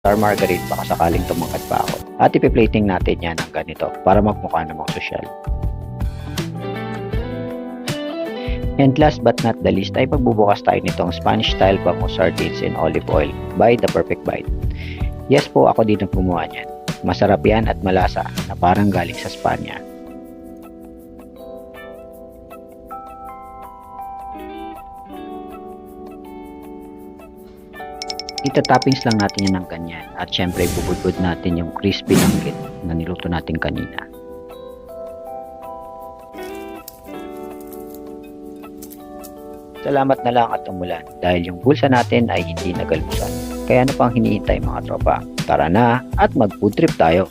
Star Margarine, baka sakaling tumangkad pa ako. At ipiplating natin yan ng ganito para magmukha namang sosyal. And last but not the least ay pagbubukas tayo nitong Spanish style bango sardines in olive oil by The Perfect Bite. Yes po, ako din ang gumawa niyan. Masarap yan at malasa na parang galing sa Spanya. Ita-toppings lang natin yan ng ganyan at syempre bubudbud natin yung crispy langkit na niluto natin kanina. Salamat na lang at umulan dahil yung bulsa natin ay hindi nagalmusan. Kaya ano pang hinihintay mga tropa? Tara na at mag food trip tayo!